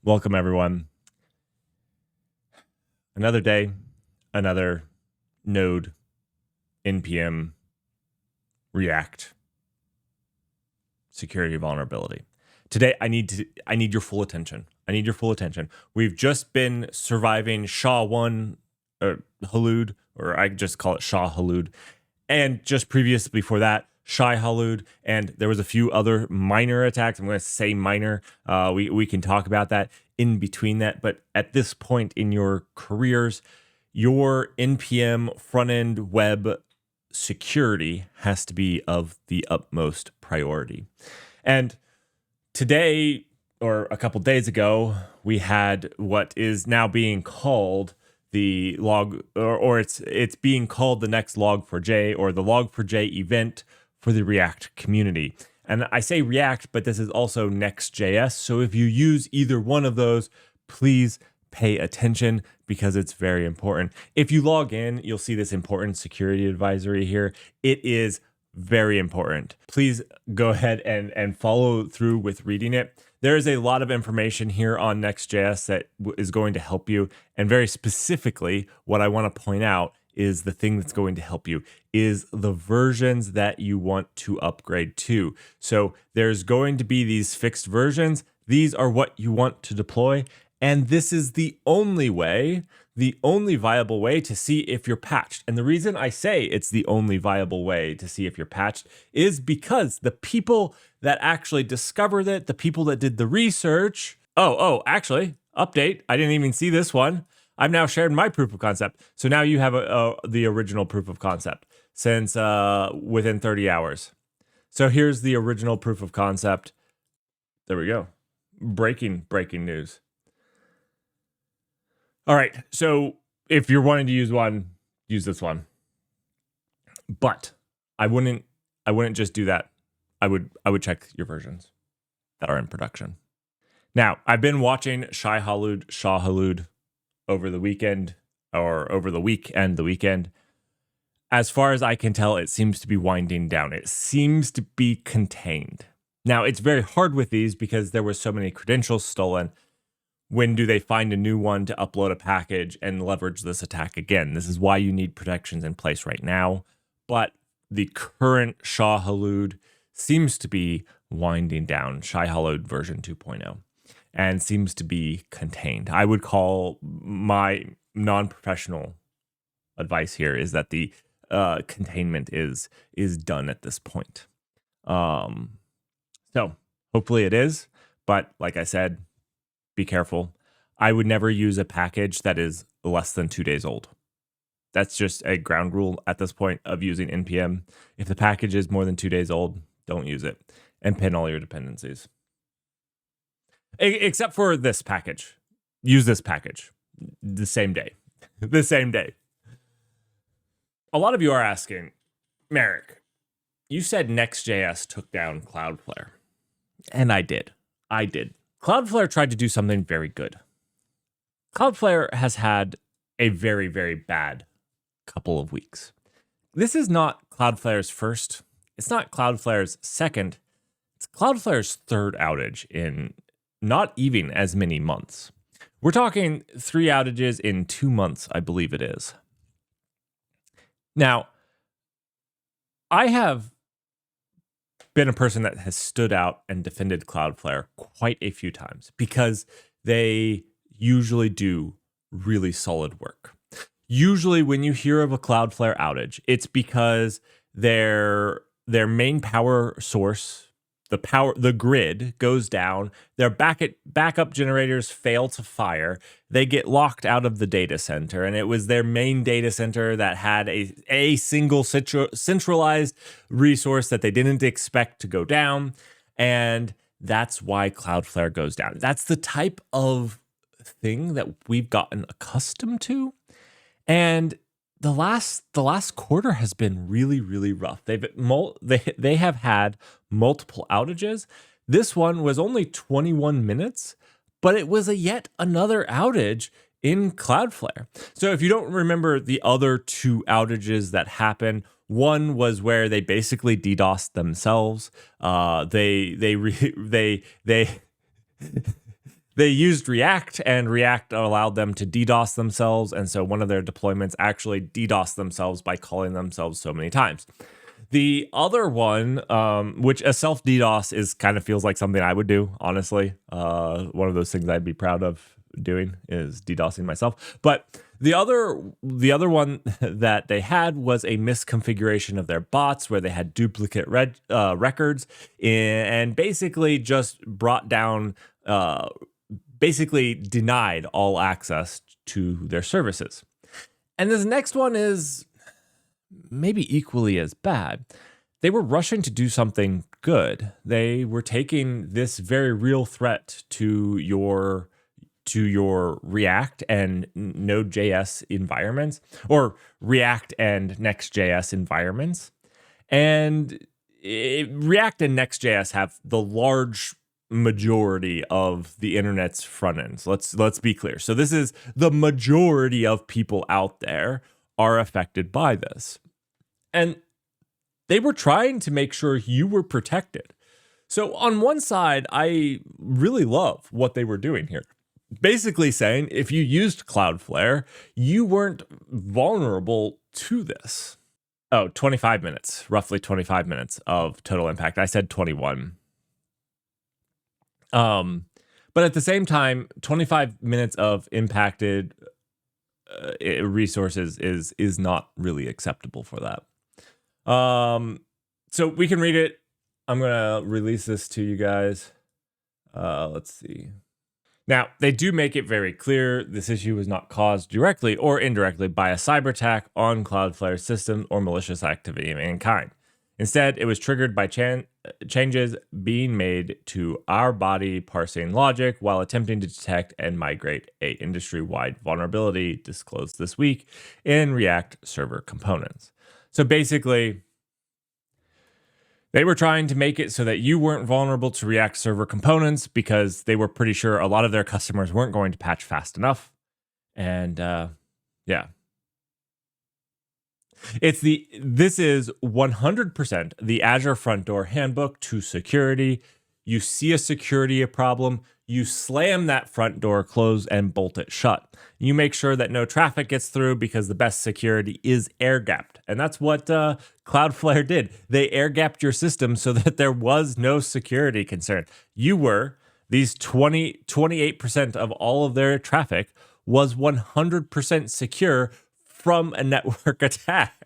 Welcome, everyone. Another day, another Node, NPM, React security vulnerability. Today, I need your full attention. We've just been surviving SHA-1 or Halud, or I just call it Shah Halud, and just previous before that, Shai Halud, and there was a few other minor attacks. I'm going to say minor. We can talk about that in between that, but at this point in your careers, your NPM front-end web security has to be of the utmost priority. And today, or a couple days ago, we had what is now being called the log, or it's being called the next Log4j, or the Log4j event for the React community. And I say React, but this is also Next.js. So if you use either one of those, please pay attention because it's very important. If you log in, you'll see this important security advisory here. It is very important. Please go ahead and follow through with reading it. There is a lot of information here on Next.js that is going to help you. And very specifically, what I want to point out is the thing that's going to help you is the versions that you want to upgrade to. So there's going to be these fixed versions. These are what you want to deploy. And this is the only viable way to see if you're patched. And the reason I say it's the only viable way to see if you're patched is because the people that actually discovered it, the people that did the research, actually, update, I didn't even see this one. I've now shared my proof of concept. So now you have the original proof of concept since within 30 hours. So here's the original proof of concept. There we go. Breaking news. All right, so if you're wanting to use one, use this one. But I wouldn't just do that. I would check your versions that are in production. Now, I've been watching Shah Halud over the weekend, or over the week and the weekend. As far as I can tell, it seems to be winding down. It seems to be contained. Now, it's very hard with these because there were so many credentials stolen. When do they find a new one to upload a package and leverage this attack again? This is why you need protections in place right now. But the current Shah Halud seems to be winding down, Shai Halud version 2.0, and seems to be contained. I would call my non-professional advice here is that the containment is done at this point. So hopefully it is, but like I said, be careful. I would never use a package that is less than 2 days old. That's just a ground rule at this point of using NPM. If the package is more than 2 days old, don't use it and pin all your dependencies. Except for this package. Use this package the same day. The same day. A lot of you are asking, Merrick, you said Next.js took down Cloudflare. And I did. Cloudflare tried to do something very good. Cloudflare has had a very, very bad couple of weeks. This is not Cloudflare's first. It's not Cloudflare's second. It's Cloudflare's third outage in not even as many months. We're talking 3 outages in 2 months, I believe it is. Now, I have been a person that has stood out and defended Cloudflare quite a few times because they usually do really solid work. Usually when you hear of a Cloudflare outage, it's because their main power source, the grid goes down, their backup generators fail to fire, they get locked out of the data center, and it was their main data center that had a single centralized resource that they didn't expect to go down, and that's why Cloudflare goes down. That's the type of thing that we've gotten accustomed to, and the last quarter has been really, really rough. They have had multiple outages. This one was only 21 minutes, but it was yet another outage in Cloudflare. So if you don't remember the other 2 outages that happened, one was where they basically DDoSed themselves. They they used React, and React allowed them to DDoS themselves. And so one of their deployments actually DDoS themselves by calling themselves so many times. The other one, which a self DDoS is kind of feels like something I would do, honestly. One of those things I'd be proud of doing is DDoSing myself. But the other one that they had was a misconfiguration of their bots where they had duplicate records and basically just brought down, basically denied all access to their services. And this next one is maybe equally as bad. They were rushing to do something good. They were taking this very real threat to your React and Node.js environments, or React and Next.js environments. And React and Next.js have the large majority of the internet's front ends. Let's be clear. So this is the majority of people out there are affected by this. And they were trying to make sure you were protected. So on one side, I really love what they were doing here. Basically saying if you used Cloudflare, you weren't vulnerable to this. Oh, 25 minutes, roughly 25 minutes of total impact. I said 21. But at the same time, 25 minutes of impacted resources is not really acceptable for that. So we can read it. I'm gonna release this to you guys. Let's see. Now, they do make it very clear this issue was not caused directly or indirectly by a cyber attack on Cloudflare's system or malicious activity of any kind. Instead, it was triggered by changes being made to our body parsing logic while attempting to detect and migrate a industry-wide vulnerability disclosed this week in React server components. So basically, they were trying to make it so that you weren't vulnerable to React server components because they were pretty sure a lot of their customers weren't going to patch fast enough. And yeah. This is 100% the Azure Front Door Handbook to security. You see a security problem, you slam that front door closed and bolt it shut. You make sure that no traffic gets through because the best security is air-gapped. And that's what Cloudflare did. They air-gapped your system so that there was no security concern. These 28% of all of their traffic was 100% secure from a network attack.